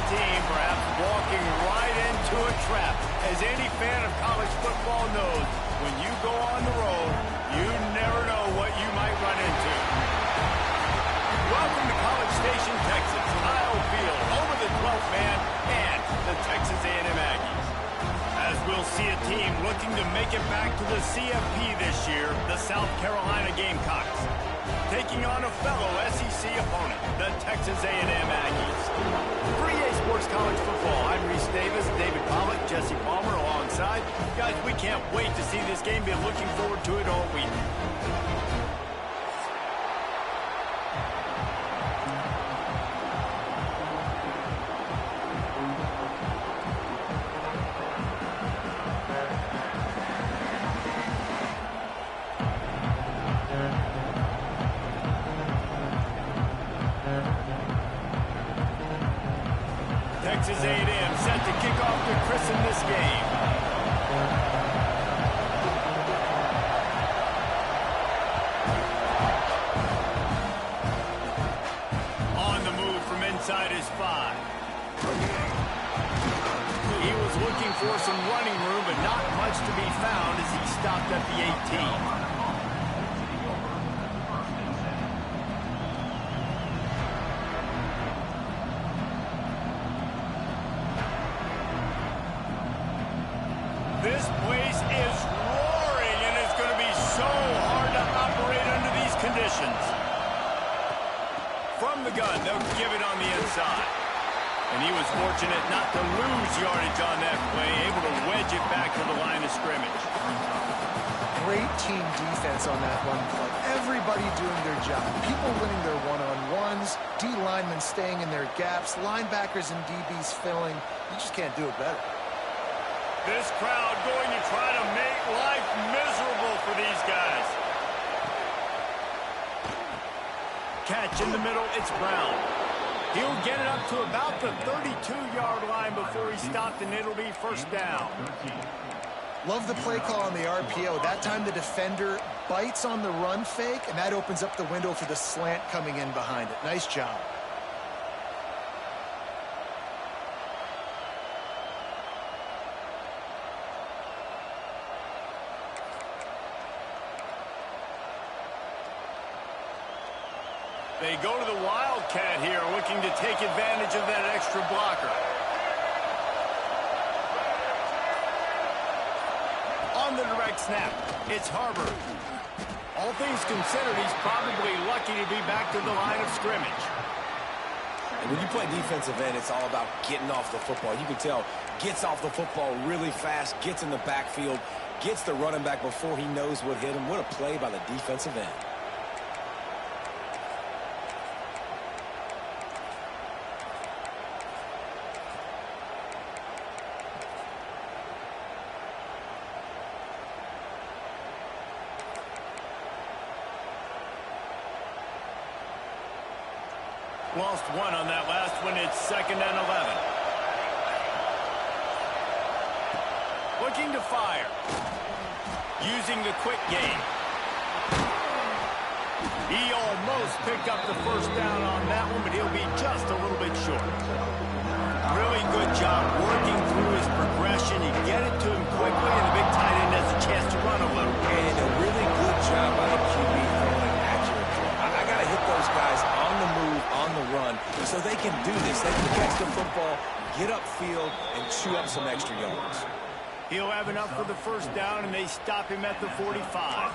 team perhaps walking right into a trap. As any fan of college football knows, when you go on the road, you never know what you might run into. Welcome to College Station, Texas. Kyle Field, over the 12th man, and the Texas A&M Aggies. As we'll see a team looking to make it back to the CFP this year, the South Carolina Gamecocks, taking on a fellow SEC opponent, the Texas A&M Aggies. For EA Sports College Football, I'm Reese Davis, David Pollack, Jesse Palmer alongside. Guys, we can't wait to see this game. Been looking forward to it all week. Texas A&M set to kick off to christen this game. On the move from inside his 5. He was looking for some running room, but not much to be found as he stopped at the 18. This place is roaring, and it's going to be so hard to operate under these conditions. From the gun, they'll give it on the inside. And he was fortunate not to lose yardage on that play, able to wedge it back to the line of scrimmage. Great team defense on that run play. Everybody doing their job. People winning their one-on-ones, D linemen staying in their gaps, linebackers and DBs filling. You just can't do it better. This crowd going to try to make life miserable for these guys. Catch in the middle, it's Brown. He'll get it up to about the 32-yard line before he stopped, and it'll be first down. Love the play call on the RPO. That time the defender bites on the run fake, and that opens up the window for the slant coming in behind it. Nice job. They go to the Wildcat here, looking to take advantage of that extra blocker. On the direct snap, it's Harbor. All things considered, he's probably lucky to be back to the line of scrimmage. And when you play defensive end, it's all about getting off the football. You can tell, gets off the football really fast, gets in the backfield, gets the running back before he knows what hit him. What a play by the defensive end. Lost one on that last one. It's 2nd and 11. Looking to fire. Using the quick game. He almost picked up the first down on that one, but he'll be just a little bit short. Really good job working through his progression. You get it to him quickly, and the big tight end has a chance to run a little. And a really good job by the QB throwing accurate. I got to hit those guys on the move, on the run, so they can do this. They can catch the football, get upfield, and chew up some extra yards. He'll have enough for the first down, and they stop him at the 45.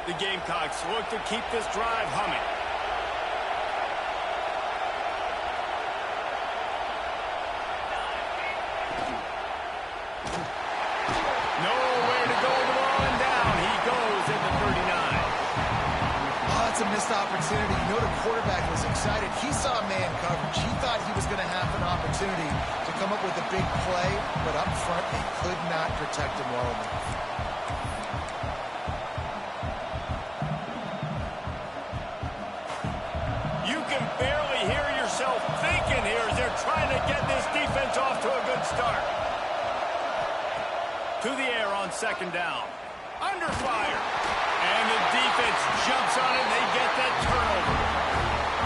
The Gamecocks look to keep this drive humming. Nowhere to go, the ball and down. He goes at the 39. Oh, it's a missed opportunity. opportunity. You know the quarterback was excited. He saw man coverage. He thought he was going to have an opportunity to come up with a big play, but up front, they could not protect him well enough. You can barely hear yourself thinking here as they're trying to get this defense off to a good start. To the air on second down. Under fire. And the defense jumps on it, and they get that turnover.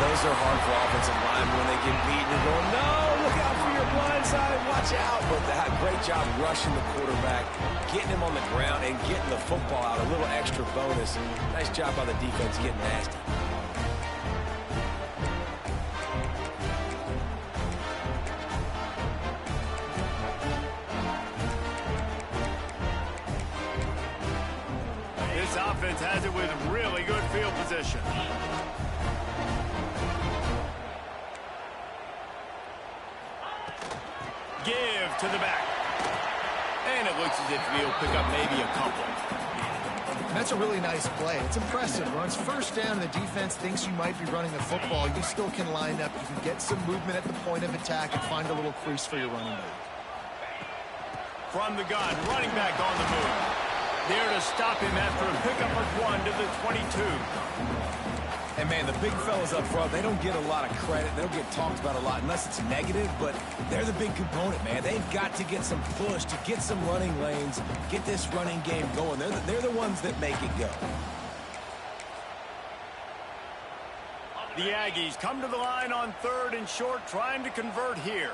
Those are hard for offensive linemen when they get beaten and going, no, look out for your blind side, watch out. But they had a great job rushing the quarterback, getting him on the ground, and getting the football out, a little extra bonus. Nice job by the defense getting nasty. This offense has it with really good field position. Give to the back. And it looks as if he'll pick up maybe a couple. That's a really nice play. It's impressive. Runs first down, and the defense thinks you might be running the football. You still can line up. You can get some movement at the point of attack and find a little crease for your running back. From the gun, running back on the move. There to stop him after a pickup of 1 to the 22. And, man, the big fellas up front, they don't get a lot of credit. They don't get talked about a lot unless it's negative, but they're the big component, man. They've got to get some push, to get some running lanes, get this running game going. They're the ones that make it go. The Aggies come to the line on 3rd and short, trying to convert here.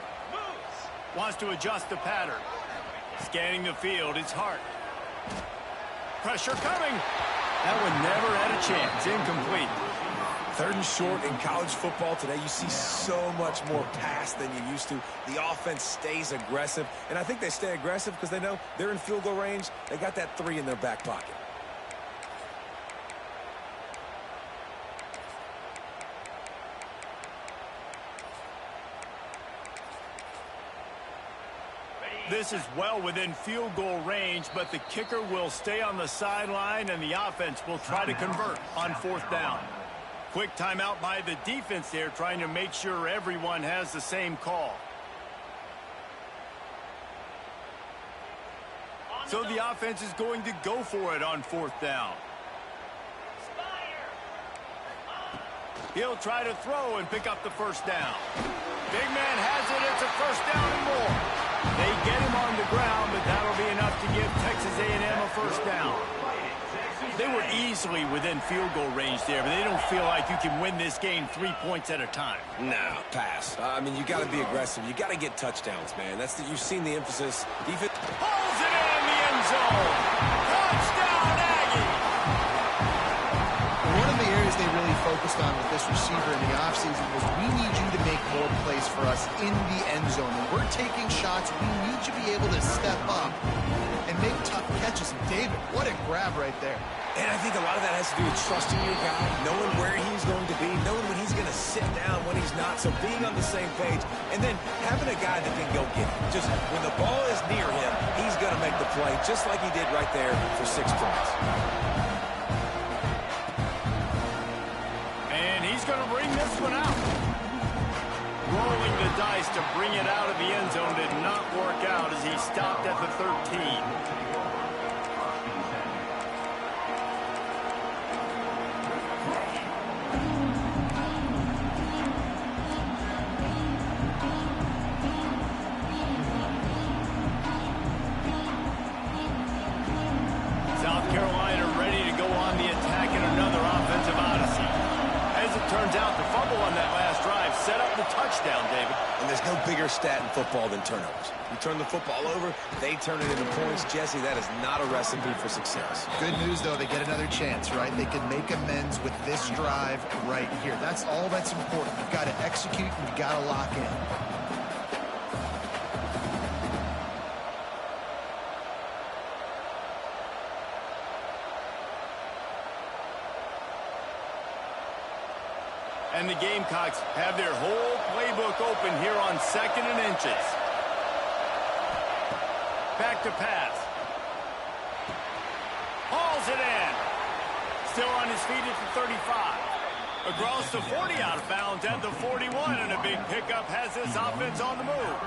Wants to adjust the pattern. Scanning the field, it's Hart. Pressure coming. That one never had a chance. Incomplete. 3rd and short in college football today, you see so much more pass than you used to. The offense stays aggressive, and I think they stay aggressive because they know they're in field goal range. They got that 3 in their back pocket. This is well within field goal range, but the kicker will stay on the sideline, and the offense will try to convert on 4th down. Quick timeout by the defense there, trying to make sure everyone has the same call. So the offense is going to go for it on 4th down. He'll try to throw and pick up the 1st down. Big man has it. It's a 1st down and more. They get him on the ground, but that'll be enough to give Texas A&M a 1st down. They were easily within field goal range there, but they don't feel like you can win this game 3 points at a time. No, pass. I mean, you got to be aggressive. You got to get touchdowns, man. You've seen the emphasis. Defense pulls it in the end zone. Touchdown, Aggie. One of the areas they really focused on with this receiver in the offseason was we need you to make more plays for us in the end zone. When we're taking shots, we need you to be able to step up and make tough catches. And David, what a grab right there. And I think a lot of that has to do with trusting your guy, knowing where he's going to be, knowing when he's going to sit down, when he's not, so being on the same page, and then having a guy that can go get it. Just when the ball is near him, he's going to make the play, just like he did right there for 6 points. And he's going to bring this one out. Rolling the dice to bring it out of the end zone did not work out as he stopped at the 13. South Carolina ready to go on the attack in another offensive odyssey. As it turns out, the fumble on that last drive set up the touchdown, David. And there's no bigger stat in football than turnovers. You turn the football over, they turn it into points. Jesse, that is not a recipe for success. Good news, though, they get another chance, right? They can make amends with this drive right here. That's all that's important. You've got to execute and you've got to lock in. And the Gamecocks have their whole playbook open here on 2nd and inches. Back to pass. Hauls it in. Still on his feet at the 35. Across the 40, out of bounds at the 41, and a big pickup has this offense on the move.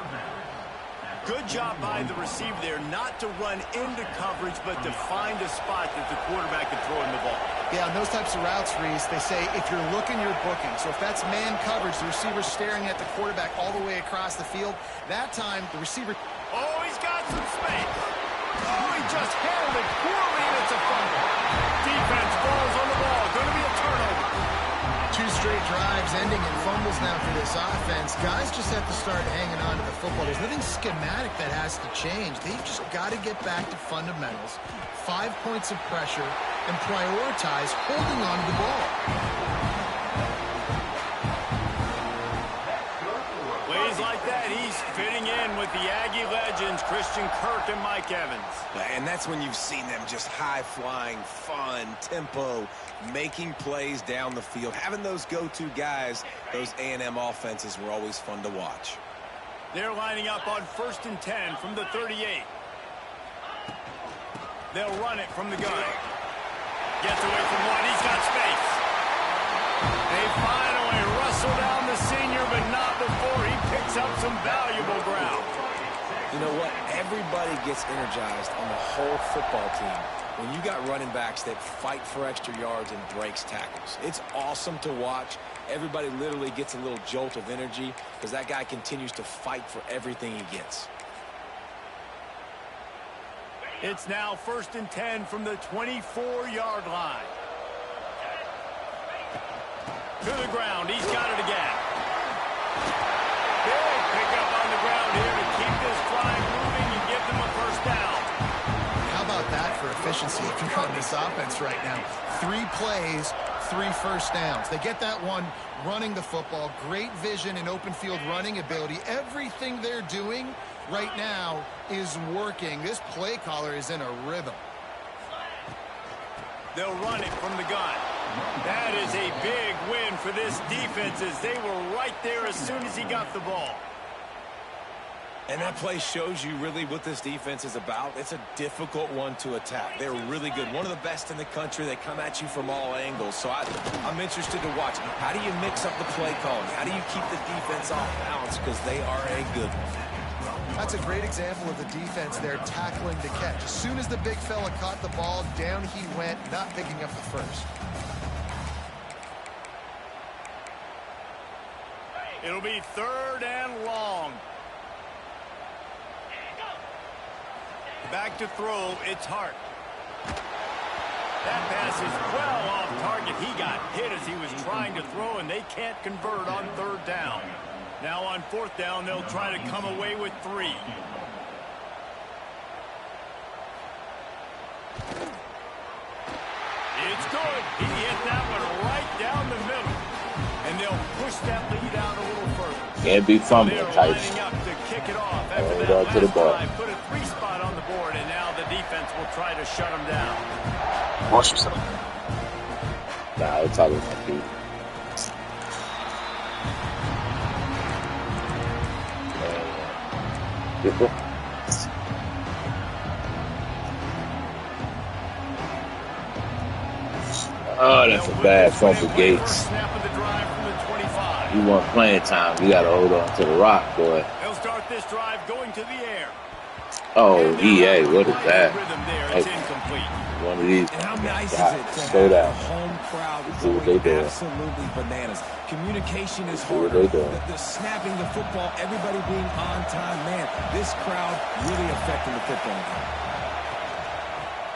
Good job by the receiver there, not to run into coverage, but to find a spot that the quarterback can throw in the ball. Yeah, on those types of routes, Reese, they say if you're looking, you're booking. So if that's man coverage, the receiver's staring at the quarterback all the way across the field, that time the receiver... Oh, he's got some space. Oh, he just handled it poorly, and it's a fumble. Defense falls on the ball. Going to be a turnover. 2 straight drives ending in fumbles now for this offense. Guys just have to start hanging on to the football. There's nothing schematic that has to change. They've just got to get back to fundamentals, 5 points of pressure, and prioritize holding on to the ball. Plays like that, he's fitting in with the Aggie legends, Christian Kirk and Mike Evans. And that's when you've seen them just high-flying, fun, tempo, making plays down the field. Having those go-to guys, those A&M offenses were always fun to watch. They're lining up on 1st and 10 from the 38. They'll run it from the gun. Gets away from one. He's got space. They finally wrestle down the senior, but not before he picks up some valuable ground. You know what? Everybody gets energized on the whole football team when you got running backs that fight for extra yards and breaks tackles. It's awesome to watch. Everybody literally gets a little jolt of energy because that guy continues to fight for everything he gets. It's now 1st and 10 from the 24-yard line. To the ground. He's got it again. Big pickup on the ground here to keep this drive moving and give them a 1st down. How about that for efficiency if you're on this offense right now? 3 plays, 3 first downs. They get that one running the football. Great vision and open field running ability. Everything they're doing right now is working. This play caller is in a rhythm. They'll run it from the gun. That is a big win for this defense as they were right there as soon as he got the ball. And that play shows you really what this defense is about. It's a difficult one to attack. They're really good. One of the best in the country. They come at you from all angles. So I'm interested to watch. How do you mix up the play calling? How do you keep the defense off balance? Because they are a good one. That's a great example of the defense there tackling the catch. As soon as the big fella caught the ball, down he went, not picking up the first. It'll be 3rd and long. Back to throw, it's Hart. That pass is well off target. He got hit as he was trying to throw, and they can't convert on 3rd down. Now on 4th down, they'll try to come away with 3. It's good. He hit that one right down the middle. And they'll push that lead out a little further. Can't be fumbling type. Lining up to kick it off after Hold that on to the last ball. drive. Put a 3 spot on the board, and now the defense will try to shut them down. Watch yourself. Nah, it's all about my feet. Oh, that's a bad phone for Gates. You want playing time. You got to hold on to the rock, boy. They'll start this drive going to the air. Oh, EA, what is that? It's incomplete. One of these. And how nice is it to Slow have down. a home crowd See what they going doing. absolutely bananas. Communication is See what harder. they doing. The snapping the football, everybody being on time. Man, this crowd really affecting the football game.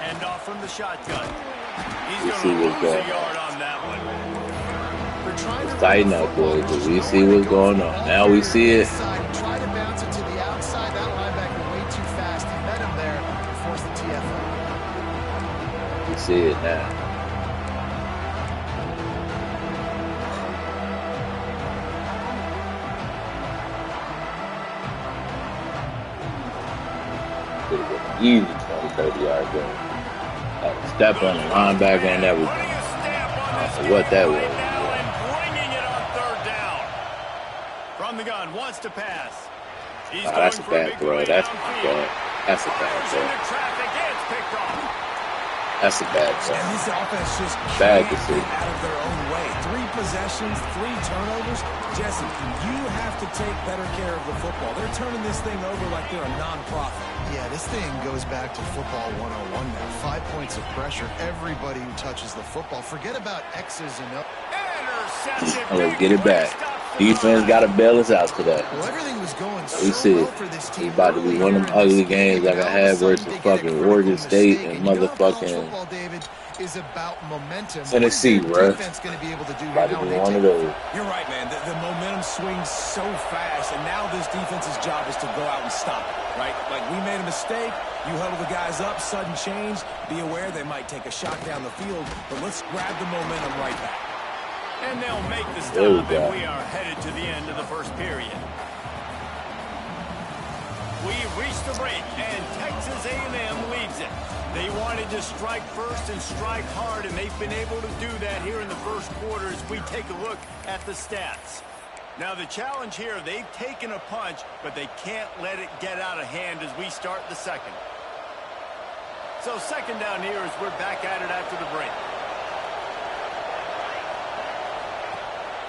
Hand off from the shotgun. He's You going see to what's lose a going yard on that one. It's tighten up, boys. But we see what's going on. Now we see it. Try to bounce it to the outside. That linebacker way too fast. He met him there and forced the TFL. We see it now. Could have been an easy 20, 30-yard game. Step on the linebacker and everything. Putting a stamp on this So what that game was. right now and bringing it on 3rd down. From the gun, wants to pass. He's Oh, that's a going for a bad big throw. play That's downfield. bad. That's a bad Into throw. traffic, it's picked off. That's a bad thing. And this offense just Bad can't decision. get out of their own way. 3 possessions, 3 turnovers. Jesse, you have to take better care of the football. They're turning this thing over like they're a non-profit. Yeah, this thing goes back to football 101 now. 5 points of pressure. Everybody who touches the football. Forget about X's and O's. Let's get it back. Defense got to bail us out today. Well, everything was going We so see well it. for this It's team. about to be one of them ugly games like I had versus fucking Oregon State and motherfucking football, David, is about momentum. Tennessee, What is bro. their defense going to be able to do About now to when be they one take of those. You're right, man. The momentum swings so fast, and now this defense's job is to go out and stop it, right? Like, we made a mistake. You huddle the guys up, sudden change. Be aware they might take a shot down the field, but let's grab the momentum right back. And they'll make the stop, and we are headed to the end of the first period. We reached the break, and Texas A&M leads it. They wanted to strike first and strike hard, and they've been able to do that here in the first quarter as we take a look at the stats. Now, the challenge here, they've taken a punch, but they can't let it get out of hand as we start the second. So second down here as we're back at it after the break.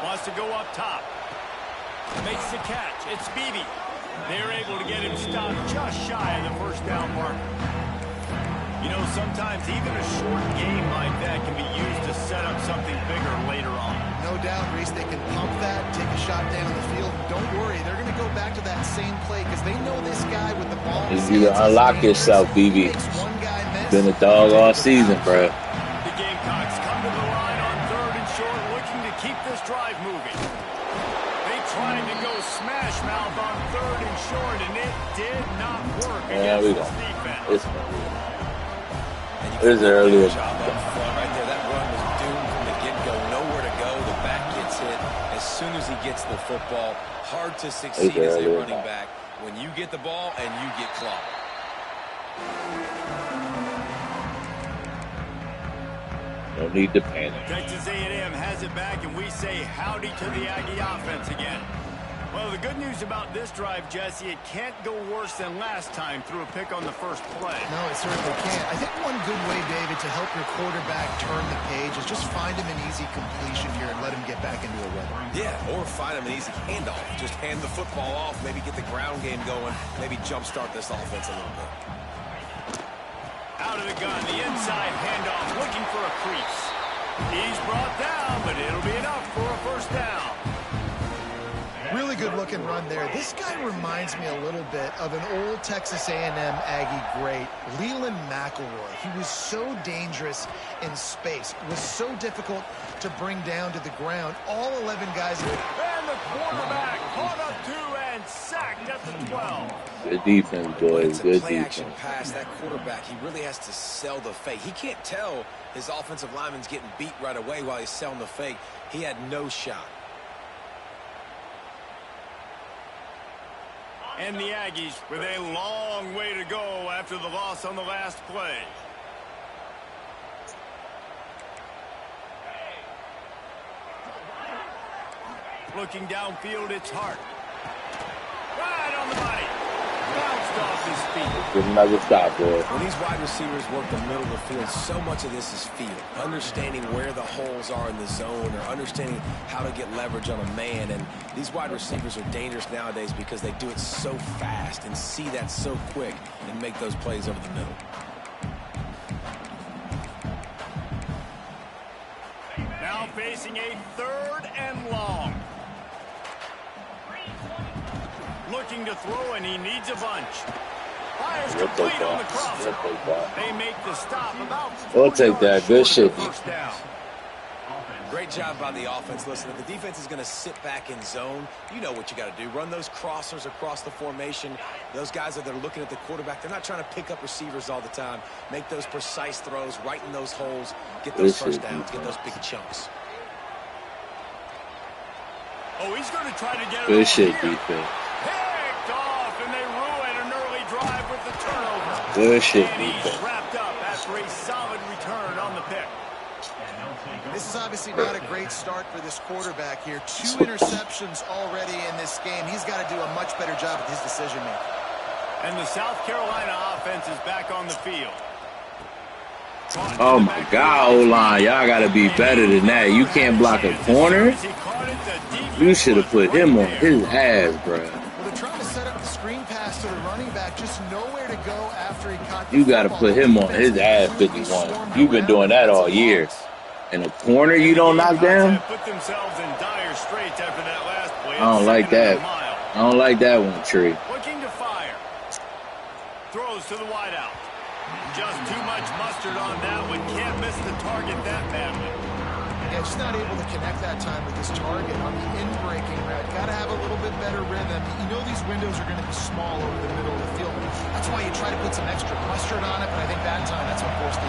Wants to go up top. Makes the catch. It's Beebe. They're able to get him stopped just shy of the first down marker. You know, sometimes even a short game like that can be used to set up something bigger later on. No doubt, Reese, they can pump that, take a shot down the field. Don't worry, they're going to go back to that same play because they know this guy with the ball. If you unlock yourself, BB. Been a dog all season, bro. The Gamecocks come to the line on 3rd and short, looking to keep this drive moving. They tried to go smash mouth on 3rd and short, and it did not work against this defense. It was earlier. Job up front right there. That run was doomed from the get-go. Nowhere to go. The back gets hit as soon as he gets the football. Hard to succeed as a running back when you get the ball and you get clobbered. No need to panic. Texas A&M has it back, and we say howdy to the Aggie offense again. Well, the good news about this drive, Jesse, it can't go worse than last time through a pick on the first play. No, it certainly can't. I think one good way, David, to help your quarterback turn the page is just find him an easy completion here and let him get back into a rhythm. Yeah, or find him an easy handoff. Just hand the football off, maybe get the ground game going, maybe jumpstart this offense a little bit. Out of the gun, the inside handoff, looking for a crease. He's brought down, but it'll be enough for a first down. Really good looking run there. This guy reminds me a little bit of an old Texas A&M Aggie great, Leland McElroy. He was so dangerous in space. It was so difficult to bring down to the ground. All 11 guys. And the quarterback caught up to and sacked at the 12. Good defense, boys. Good Play defense. action pass, that quarterback, he really has to sell the fake. He can't tell his offensive lineman's getting beat right away while he's selling the fake. He had no shot. And the Aggies with a long way to go after the loss on the last play. Looking downfield, it's Hart. Right on the body. Bounced off his feet. Good another stop, boy. When these wide receivers work the middle of the field, so much of this is feel. Understanding where the holes are in the zone or understanding how to get leverage on a man. And these wide receivers are dangerous nowadays because they do it so fast and see that so quick and make those plays over the middle. Now facing a 3rd and long. Looking to throw, and he needs a bunch. Fires complete on the crosser. They make the stop about. We'll take that. Good shit. First down. Great job by the offense. Listen, if the defense is going to sit back in zone, you know what you got to do. Run those crossers across the formation. Those guys that are looking at the quarterback, they're not trying to pick up receivers all the time. Make those precise throws right in those holes. Get those first downs. Get those big chunks. Oh, he's going to try to get it. Good shit, defense. Picked off, and they ruin an early drive with the turnover. Good shit, And he's defense. wrapped up after a solid return on the pick. This is obviously not a great start for this quarterback here. 2 interceptions already in this game. He's got to do a much better job with his decision making. And the South Carolina offense is back on the field. Oh my God, O-line, y'all gotta be better than that. You can't block a corner. You should have put him on his ass, bro. Well, they're trying to set up the screen pass to the running back, just nowhere to go after he caught the You gotta football. put him on his ass 51. You've been doing that all year. In a corner you don't knock down? I don't like that. I don't like that one, Tree. Looking to fire. Throws to the wideout. Just too much mustard on that one. Can't miss the target that badly. Yeah, just not able to connect that time with his target on the in-breaking route. Got to have a little bit better rhythm. You know these windows are going to be small over the middle of the field. That's why you try to put some extra mustard on it, but I think that time that's what forced the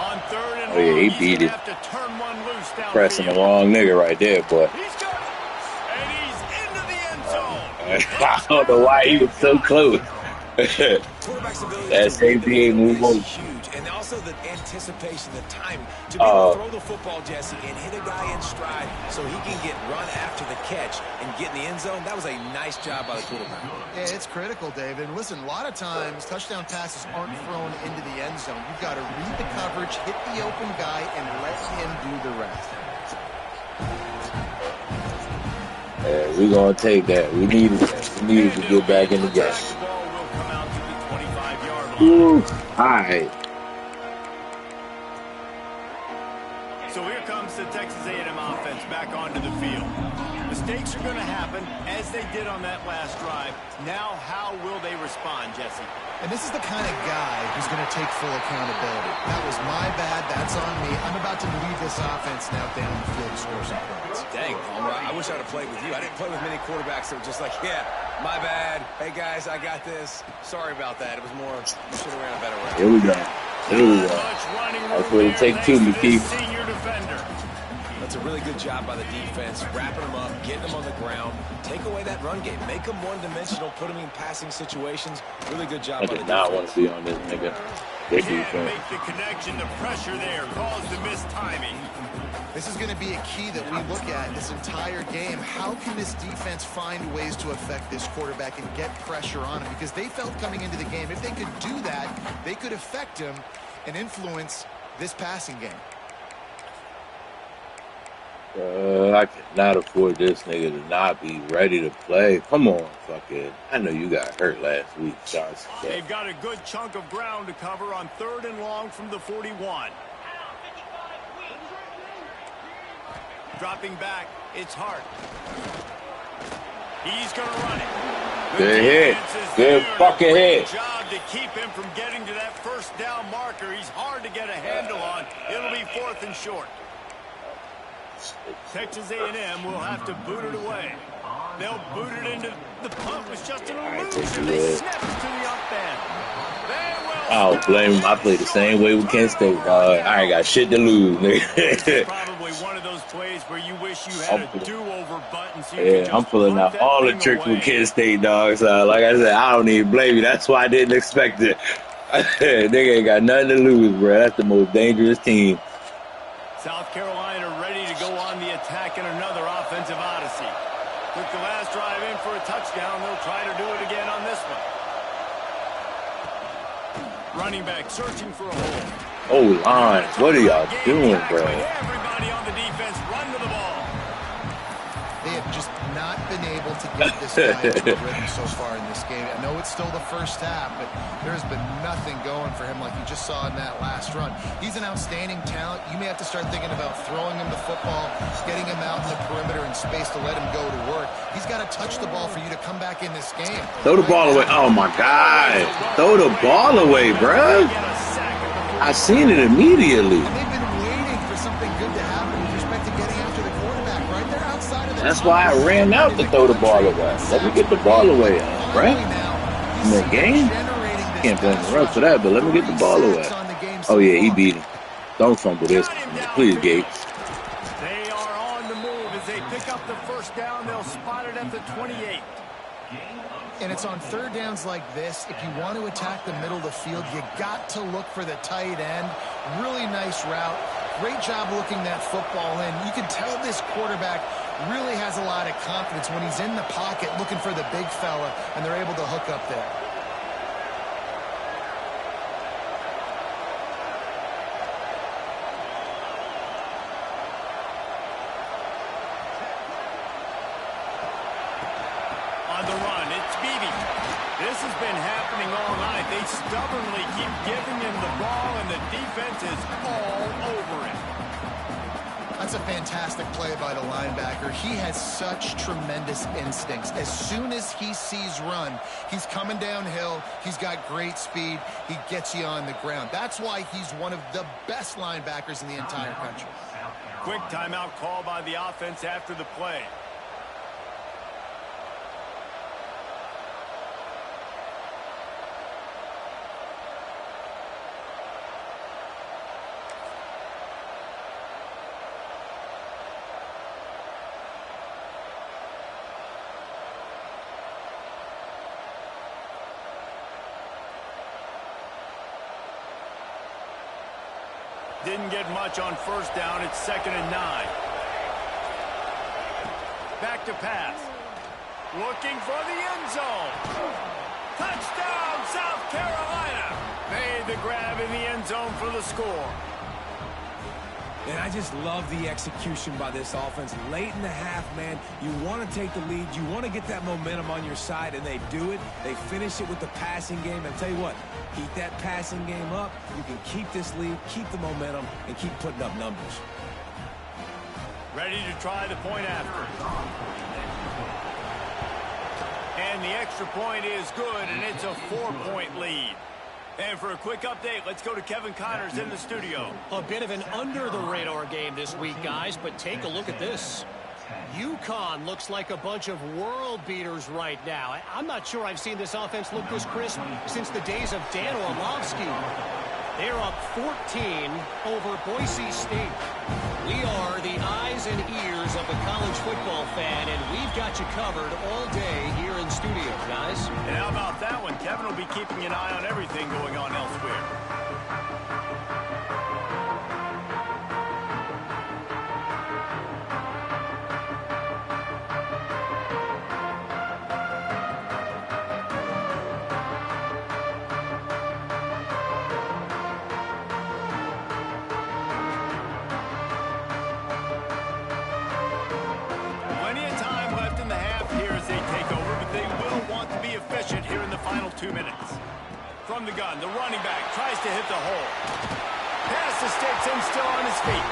on third and oh, yeah, he beat it. Pressing the wrong nigga right there, boy. He's got it. And he's into the end zone. I don't know why he was so close. That safety ain't move over. Huge, and also the anticipation, the timing to be able to throw the football, Jesse, and hit a guy in stride so he can get run after the catch and get in the end zone. That was a nice job by the quarterback. Yeah, it's critical, David. Listen, a lot of times touchdown passes aren't thrown into the end zone. You've got to read the coverage, hit the open guy, and let him do the rest. Yeah, we're gonna take that. We needed to get back in the game. Ooh, all right. So here comes the Texas A&M offense back onto the field. Mistakes are going to happen, as they did on that last drive. Now, how will they respond, Jesse? And this is the kind of guy who's going to take full accountability. That was my bad. That's on me. I'm about to lead this offense now down the field to score some points. Dang, Palmer, I wish I'd have played with you. I didn't play with many quarterbacks that were just like, yeah, my bad. Hey, guys, I got this. Sorry about that. It was more, you should have ran a better way. Here we go. Here we go. That's what it takes to be Keith. That's a really good job by the defense, wrapping them up, getting them on the ground, take away that run game, make them one-dimensional, put them in passing situations. Really good job by the defense. I did not want to be on this nigga. Good defense. Make the connection, the pressure there caused the missed timing. This is going to be a key that we look at this entire game. How can this defense find ways to affect this quarterback and get pressure on him? Because they felt coming into the game, if they could do that, they could affect him and influence this passing game. I cannot afford this nigga to not be ready to play. Come on, fucking. I know you got hurt last week, Johnson. They've got a good chunk of ground to cover on third and long from the 41. Dropping back, it's Hart. He's going to run it. Good hit. Good fucking hit. Good job to keep him from getting to that first down marker. He's hard to get a handle on. It'll be fourth and short. Texas A&M will have to boot it away. They'll boot it into the punt. Was just an illusion. They snapped it to the up end. I don't blame him. I play the same way with Kent State, dog. I ain't got shit to lose, nigga. Probably one of those plays where you wish you had a do-over button. So I'm pulling out all the tricks with Kent State, dog. So, like I said, I don't even blame you. That's why I didn't expect it. Nigga ain't got nothing to lose, bro. That's the most dangerous team. South Carolina ready to go on the attack in another offensive odyssey. Took the last drive in for a touchdown. They'll try to do it again on this one. Running back searching for a hole. Oh, line. What are y'all doing, bro? Everybody on the defense run to the ball. They have just not been able to get this guy into a rhythm so far in this game. I know it's still the first half, but there's been nothing going for him like you just saw in that last run. He's an outstanding talent. You may have to start thinking about throwing him the football, getting him out in the perimeter in space to let him go to work. He's got to touch the ball for you to come back in this game. Throw the ball away. Oh, my God. Throw the ball away, bro. I seen it immediately. And they've been waiting for something good to happen with respect to getting after the quarterback. Right there outside of the That's why I ran out to throw the ball away. Let me get the ball away, right? In the game? Can't blame the ref for that, but let me get the ball away. Oh, yeah, he beat him. Don't fumble this. Please, Gates. They are on the move as they pick up the first down. They'll spot it at the 28. And it's on third downs like this. If you want to attack the middle of the field, you got to look for the tight end. Really nice route. Great job looking that football in. You can tell this quarterback really has a lot of confidence when he's in the pocket looking for the big fella, and they're able to hook up there. the run. It's Beebe. This has been happening all night. They stubbornly keep giving him the ball, and the defense is all over it. That's a fantastic play by the linebacker. He has such tremendous instincts. As soon as he sees run, he's coming downhill. He's got great speed. He gets you on the ground. That's why he's one of the best linebackers in the entire country. Quick timeout call by the offense after the play. Didn't get much on first down. It's 2nd and 9. Back to pass. Looking for the end zone. Touchdown, South Carolina. Made the grab in the end zone for the score. And I just love the execution by this offense. Late in the half, man, you want to take the lead. You want to get that momentum on your side, and they do it. They finish it with the passing game. And tell you what, keep that passing game up. You can keep this lead, keep the momentum, and keep putting up numbers. Ready to try the point after. And the extra point is good, and it's a 4-point lead. And for a quick update, let's go to Kevin Connors in the studio. A bit of an under-the-radar game this week, guys, but take a look at this. UConn looks like a bunch of world beaters right now. I'm not sure I've seen this offense look this crisp since the days of Dan Orlovsky. They're up 14 over Boise State. We are the eyes and ears of the college football fan, and we've got you covered all day here in studio, guys. And how about that one? Kevin will be keeping an eye on everything going on elsewhere. Efficient here in the final 2 minutes. From the gun, the running back tries to hit the hole. Pass to Stetson, still on his feet.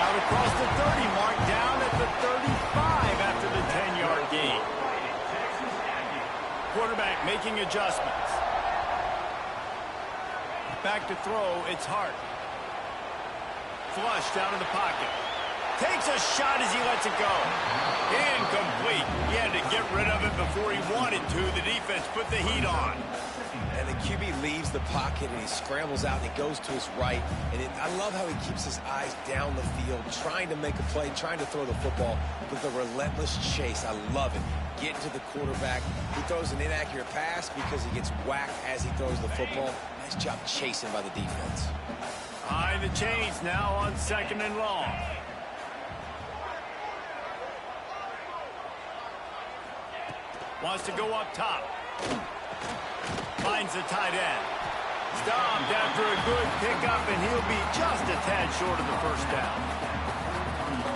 Out across the 30 mark, down at the 35 after the 10-yard gain. Quarterback making adjustments. Back to throw, it's Hart. Flush down in the pocket. Takes a shot as he lets it go. Incomplete. He had to get rid of it before he wanted to. The defense put the heat on. And the QB leaves the pocket, and he scrambles out, and he goes to his right. And I love how he keeps his eyes down the field, trying to make a play, trying to throw the football with a relentless chase. I love it. Getting to the quarterback. He throws an inaccurate pass because he gets whacked as he throws the football. Nice job chasing by the defense. Behind the chains now on 2nd and long. Wants to go up top. Finds the tight end. Stopped after a good pickup, and he'll be just a tad short of the first down.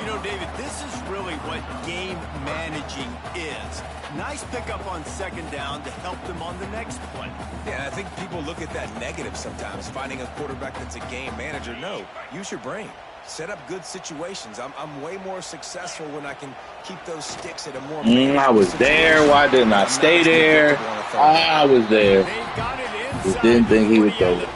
You know, David, this is really what game managing is. Nice pickup on 2nd down to help them on the next play. Yeah, I think people look at that negative sometimes, finding a quarterback that's a game manager. No, use your brain. Set up good situations. I'm way more successful when I can keep those sticks at a more... I was there. Why didn't I stay there? I was there. Just didn't think he would throw it.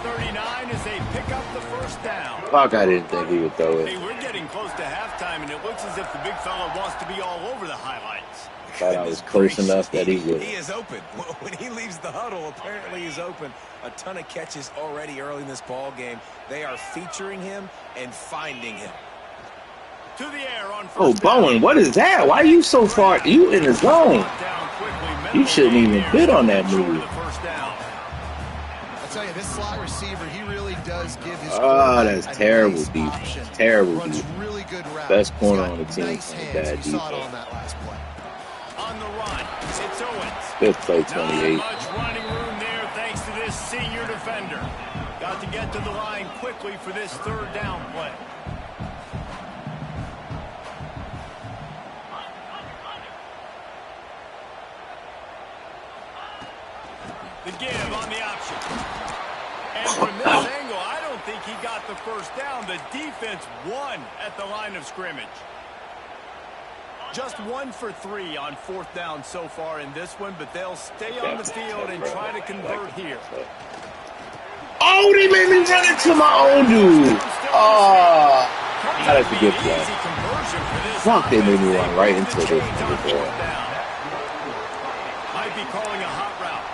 Fuck, I didn't think he would throw it. Hey, we're getting close to halftime, and it looks as if the big fella wants to be all over the highlights. Thought I was close enough that he would. He is open. When he leaves the huddle, apparently he's open. A ton of catches already early in this ball game. They are featuring him and finding him. To the air on first Oh, Bowen, what is that? Why are you so far? You in the zone. You shouldn't even bid on that move. I'll tell you, this slot receiver, he really does give his... Oh, that's terrible defense. Terrible Runs defense. really good route. Best corner He's got on the team. nice Bad hands. You saw it defense. on that last play. On the run, it's Owens. Fifth play, Not 28. much running room there thanks to this senior defender. Got to get to the line quickly for this 3rd down play. The give on the option. And from this angle, I don't think he got the first down. The defense won at the line of scrimmage. Just 1 for 3 on 4th down so far in this one, but they'll stay on the field and try to convert here. Oh, they made me run into my own dude. Oh, that's a good play. Fuck, they made me run right into this. Might be calling a hot route.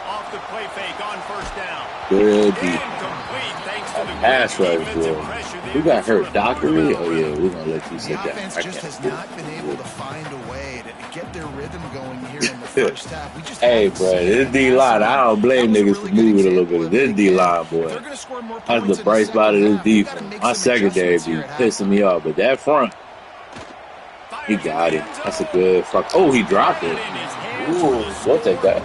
Off the play fake on 1st down. Good defense. Incomplete thanks to the Pass rush, defensive boy. pressure. We got hurt. Dockery? Oh, yeah, we're going to let you sit The down. offense I just has can't. not been able to find a way to get their rhythm going here in the first half. We just Hey, haven't bro, seen this it. D-line, I don't blame That was niggas a for really good moving a little example bit. of This it. D-line, If boy. they're going to score more That's points the in bright spot of this second half, they gotta defense. make My some secondary adjustments be here at pissing me off, but that front, he got him. That's a good fuck. Oh, he dropped it. Ooh, we'll take that.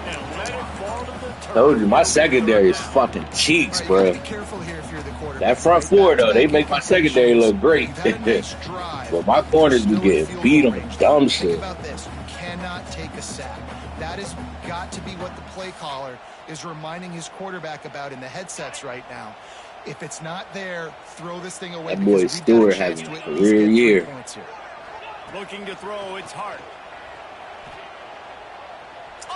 Told you, my secondary is fucking cheeks, You bro. gotta be careful here if you're the quarterback. That front four, though, they make my secondary look great. But my corners be getting beat on dumb Think shit. about this. You cannot take a sack. That has got to be what the play caller is reminding his quarterback about in the headsets right now. If it's not there, throw this thing away. That boy because we've got Stewart a chance having to a at least career get 3 year. points here. Looking to throw, it's hard.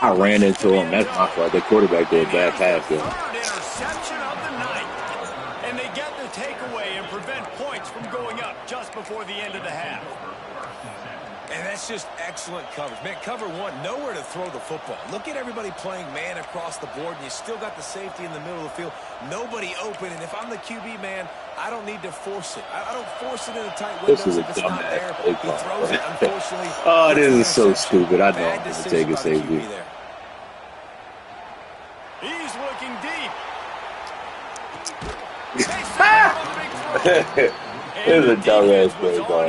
I ran into him. That's my fault. The quarterback did a bad pass there. Third interception of the night. And they get the takeaway and prevent points from going up just before the end of the half. And that's just excellent coverage. Man, cover 1, nowhere to throw the football. Look at everybody playing man across the board, and you still got the safety in the middle of the field. Nobody open, and if I'm the QB, man, I don't need to force it. I don't force it in a tight window. This is a If it's not there, dumbass play he call. throws it, unfortunately. Oh, this is so Interception. stupid. I know Bad I'm going to decision take a by the safety. QB there. He's looking deep. This is a dumbass play call.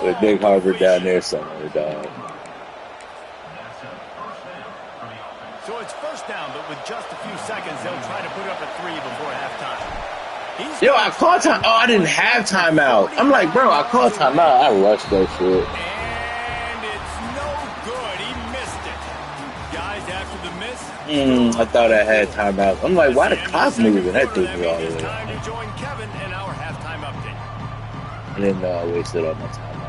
With Nick Harvard down there somewhere, dog. So it's 1st down, but with just a few seconds, they'll try to put up a 3 before halftime. Yo, I called time. Oh, I didn't have timeout. I'm like, bro, I called timeout. I rushed that shit. And it's no good. He missed it. Guys, after the miss, I thought I had timeout. I'm like, why the clock moving? That threw me all the it's way. time to join Kevin in our halftime update. I didn't know I wasted all my timeouts.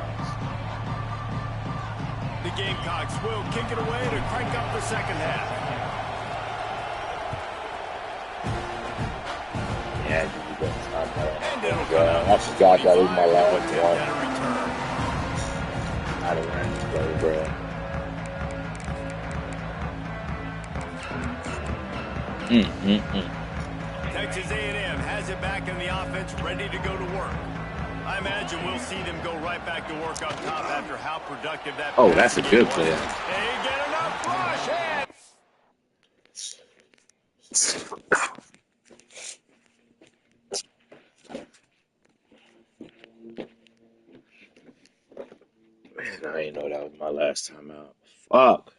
The Gamecocks will kick it away to crank up the second half. Yeah, I did timeout. I forgot that was my last one. I done ran this play, bro. Texas A&M has it back in the offense, ready to go to work. I imagine we'll see them go right back to work up top after how productive that. Oh, that's a good play. They get enough rush and Man, I didn't know that was my last timeout. Fuck.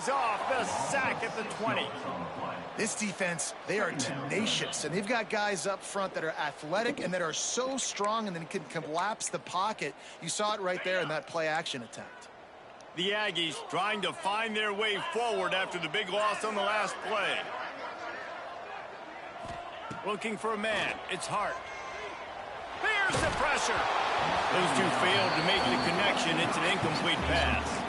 pays off. The sack at the 20. This defense, they are tenacious, and they've got guys up front that are athletic and that are so strong and then can collapse the pocket. You saw it right there in that play-action attempt. The Aggies trying to find their way forward after the big loss on the last play. Looking for a man. It's Hart. Here's the pressure. Those two failed to make the connection. It's an incomplete pass.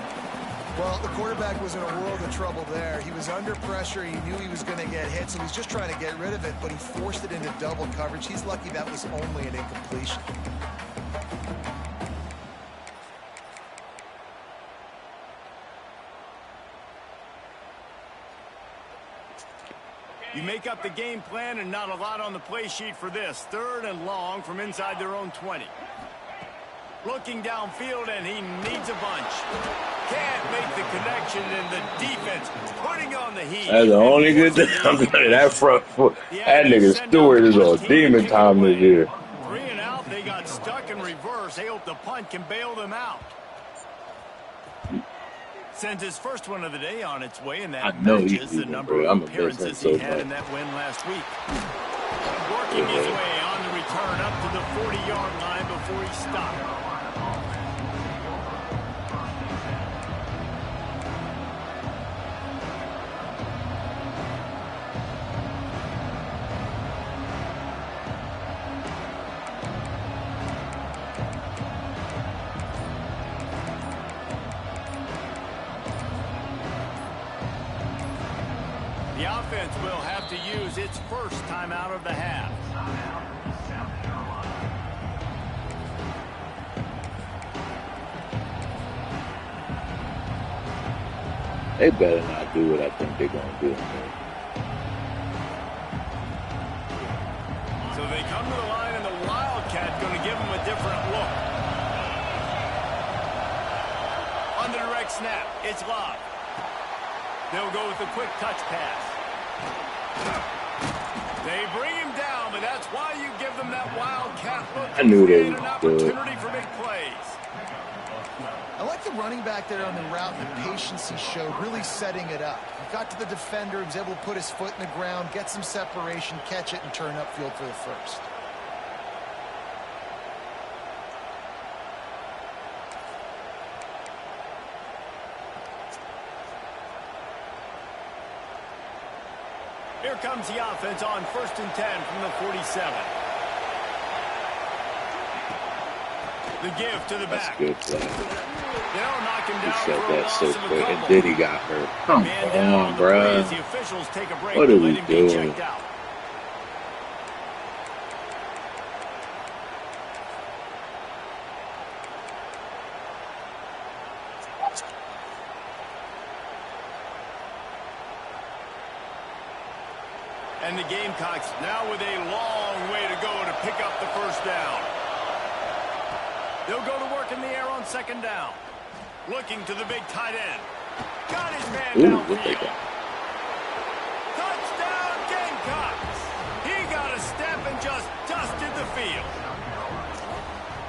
Well, the quarterback was in a world of trouble there. He was under pressure. He knew he was going to get hit, so he was just trying to get rid of it, but he forced it into double coverage. He's lucky that was only an incompletion. You make up the game plan and not a lot on the play sheet for this. 3rd and long from inside their own 20. Looking downfield, and he needs a bunch. Can't make the connection, and the defense putting on the heat. That's the only good thing I'm saying. That front foot, that nigga Stewart is on demon time this year. 3 and out, they got stuck in reverse. They hope the punt can bail them out. Sends his first one of the day on its way, and that matches the number of appearances he had in that win last week. Working his way on the return up to the 40-yard line before he stopped. The offense will have to use its first time out of the half. They better not do what I think they're going to do. So they come to the line, and the Wildcat going to give them a different look. On the direct snap, it's Love. They'll go with a quick touch pass. They bring him down, but that's why you give them that Wildcat look. I knew they would an opportunity for big plays. I like the running back there on the route and the patience he showed, really setting it up. He got to the defender, he was able to put his foot in the ground, get some separation, catch it, and turn upfield for the first. Here comes the offense on 1st and 10 from the 47. The give to the back. That's good play. They'll knock him He down said for a that loss so of a quick, and couple. then he got hurt. Come Man down on, the play bruh. as the officials take a break What and are we let him be doing? checked out. And the Gamecocks now with a long way to go to pick up the first down. They'll go to work in the air on 2nd down. Looking to the big tight end. Got his man Ooh, what they downfield. got? Touchdown Gamecocks. He got a step and just dusted the field.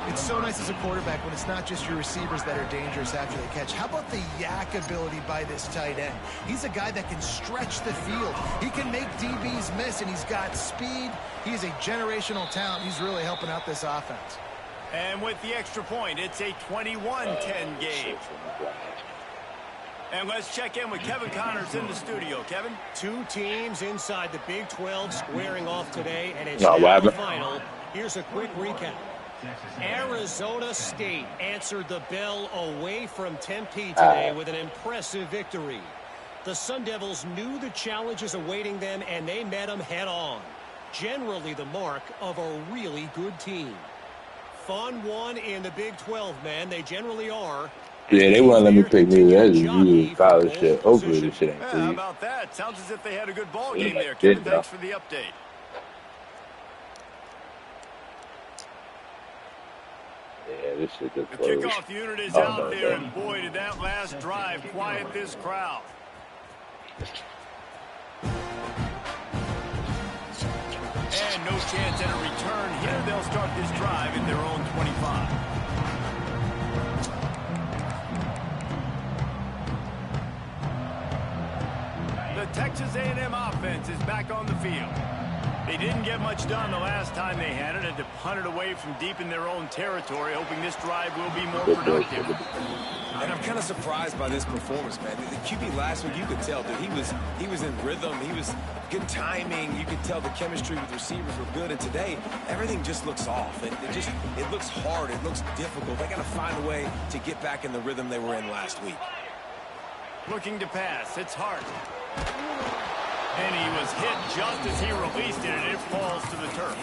It's so nice as a quarterback when it's not just your receivers that are dangerous after the catch. How about the yak ability by this tight end? He's a guy that can stretch the field. He can make DBs miss, and he's got speed. He's a generational talent. He's really helping out this offense. And with the extra point, it's a 21-10 game. And let's check in with Kevin Connors in the studio. Kevin? Two teams inside the Big 12 squaring off today, and it's No, now the what final. Here's a quick recap. Arizona State answered the bell away from Tempe today with an impressive victory. The Sun Devils knew the challenges awaiting them, and they met them head-on. Generally the mark of a really good team. Fun one in the Big 12, man. They generally are. Yeah, they won't let me pick me. That's a college shit. Hopefully this shit ain't Well, for how you. about that? Sounds as if they had a good ball game Yeah, there. it Kevin, did, thanks though. for the update. Yeah, this shit just The closed. kickoff unit is Oh, out no, there, no. and boy, did that last drive quiet this crowd. And no chance at a return here. They'll start this drive in their own 25. Texas A&M offense is back on the field. They didn't get much done the last time they had it, had to punt it away from deep in their own territory, hoping this drive will be more productive. And I'm kind of surprised by this performance, man. The QB last week, you could tell, dude, he was in rhythm. He was good timing. You could tell the chemistry with receivers were good. And today, everything just looks off. It looks hard. It looks difficult. They got to find a way to get back in the rhythm they were in last week. Looking to pass. It's Hart. And he was hit just as he released it, and it falls to the turf.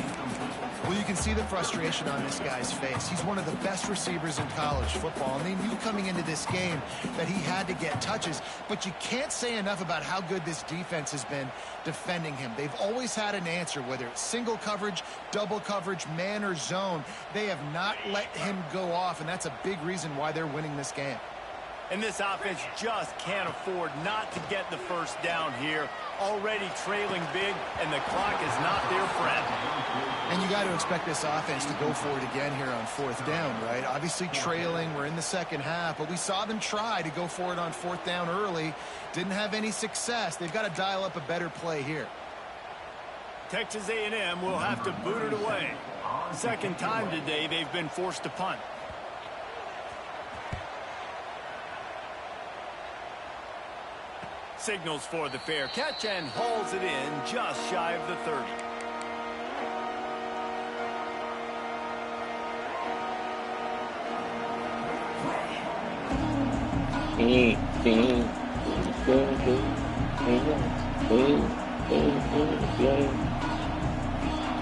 Well, you can see the frustration on this guy's face. He's one of the best receivers in college football, and they knew coming into this game that he had to get touches, but you can't say enough about how good this defense has been defending him. They've always had an answer, whether it's single coverage, double coverage, man or zone. They have not let him go off, and that's a big reason why they're winning this game. And this offense just can't afford not to get the first down here. Already trailing big, and the clock is not their friend. And you got to expect this offense to go for it again here on fourth down, right? Obviously trailing, we're in the second half, but we saw them try to go for it on fourth down early. Didn't have any success. They've got to dial up a better play here. Texas A&M will have to boot it away. Second time today they've been forced to punt. Signals for the fair catch and hauls it in just shy of the 30.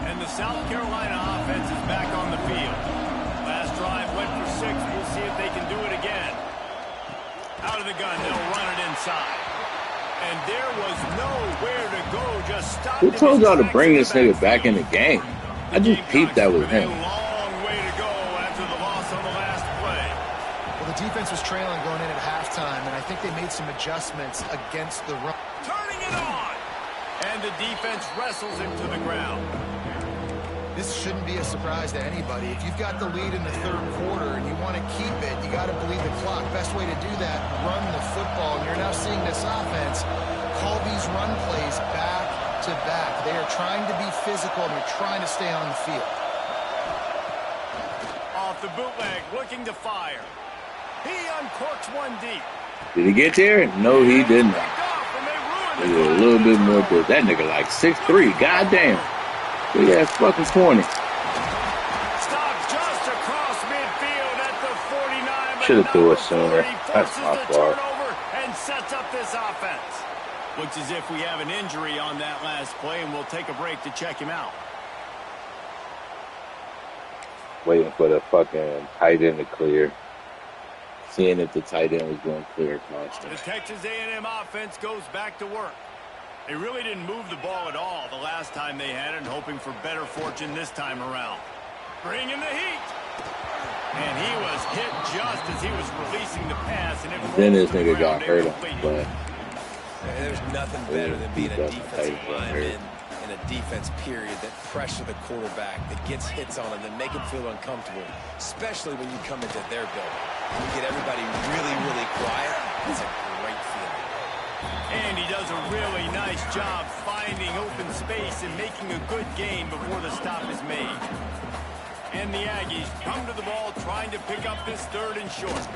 And the South Carolina offense is back on the field. Last drive went for 6. We'll see if they can do it again. Out of the gun, they'll run it inside. And there was nowhere to go, just stopped. Who told y'all to bring this nigga back in the game? I just peeped that with him. A long way to go after the loss on the last play. Well, the defense was trailing going in at halftime, and I think they made some adjustments against the run. Turning it on! And the defense wrestles him to the ground. This shouldn't be a surprise to anybody. If you've got the lead in the third quarter and you want to keep it, you got to bleed the clock. Best way to do that, run the football. And you're now seeing this offense call these run plays back to back. They are trying to be physical, and they're trying to stay on the field. Off the bootleg, looking to fire. He uncorks one deep. Did he get there? No, he did not. He was a little bit more good. That nigga like 6'3". Goddamn. Big ass fucking corny. Stopped just across midfield at the 49. Should have threw it sooner. That's my fault. And sets up this offense. Looks as if we have an injury on that last play, and we'll take a break to check him out. Waiting for the fucking tight end to clear. Seeing if the tight end was going to clear across. The Texas A&M offense goes back to work. They really didn't move the ball at all the last time they had it, hoping for better fortune this time around. Bringing the heat. And he was hit just as he was releasing the pass. And then this nigga got hurt on the play. There's nothing better than being a defensive lineman in a defense period that pressure the quarterback, that gets hits on him, that make him feel uncomfortable, especially when you come into their building. You get everybody really, really quiet. It's a great feeling. And he does a really nice job finding open space and making a good gain before the stop is made. And the Aggies come to the ball trying to pick up this third and short.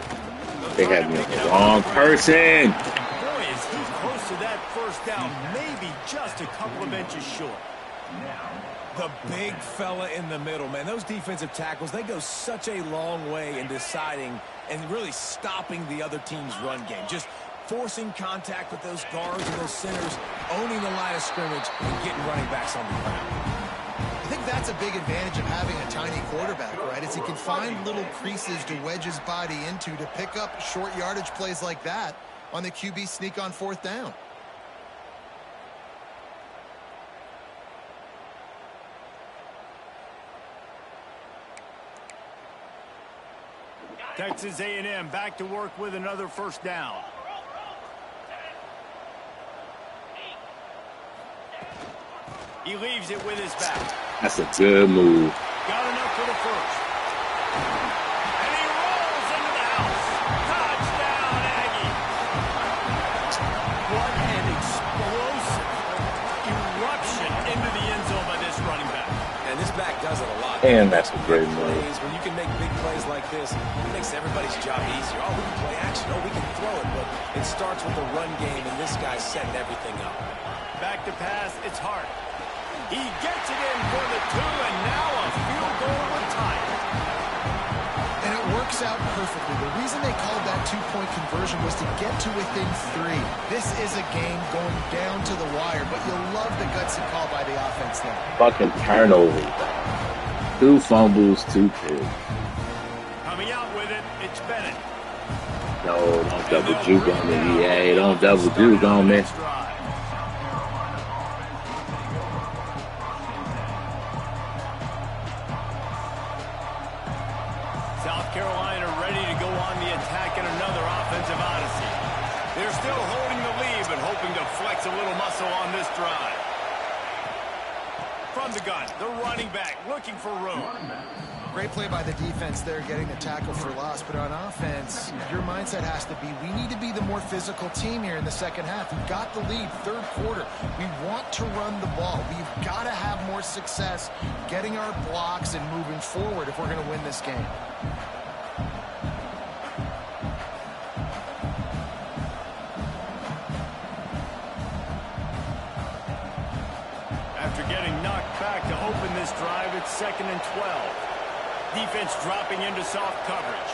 They had me the wrong person. Boy, is he close to that first down, maybe just a couple of inches short. The big fella in the middle, man. Those defensive tackles, they go such a long way in deciding and really stopping the other team's run game. Just forcing contact with those guards and those centers, owning the line of scrimmage, and getting running backs on the ground. I think that's a big advantage of having a tiny quarterback, right? Is he can find little creases to wedge his body into to pick up short yardage plays like that on the QB sneak on fourth down. Texas A&M back to work with another first down. He leaves it with his back. That's a good move. Got enough for the first. And he rolls into the house. Touchdown, Aggie. What an And that's a great big move. plays, when you can make big plays like this, it makes everybody's job easier. Oh, we can play action. Oh, we can throw it. But it starts with the run game, and this guy's setting everything up. Back to pass, it's Hart. He gets it in for the 2, and now a field goal would tie it. And it works out perfectly. The reason they called that two-point conversion was to get to within 3. This is a game going down to the wire, but you'll love the gutsy call by the offense there. Fucking turnover. 2 fumbles, 2 picks. Coming out with it, it's Bennett. No, don't double juke on me. Yeah, don't double juke on me. South Carolina ready to go on the attack in another offensive odyssey. They're still holding the lead, but hoping to flex a little muscle on this drive. From the gun, the running back looking for room. Great play by the defense there, getting the tackle for loss. But on offense, your mindset has to be, we need to be the more physical team here in the second half. We've got the lead, third quarter. We want to run the ball. We've got to have more success getting our blocks and moving forward if we're going to win this game. After getting knocked back to open this drive, it's 2nd and 12. Defense dropping into soft coverage.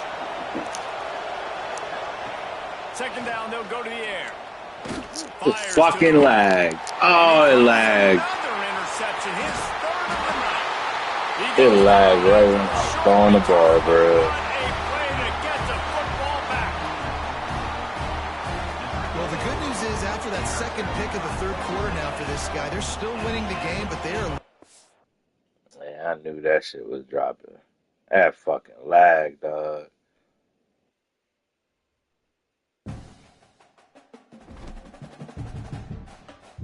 2nd down, they'll go to the air. The fucking lag. Oh, it lagged. Another interception, his 3rd of the night. It lagged right when I was throwing the ball, bro. A play to get the football back. Well, the good news is after that second pick of the third quarter now for this guy, they're still winning the game, but they are... Yeah, I knew that shit was dropping. That fucking lag, dog.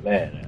Man,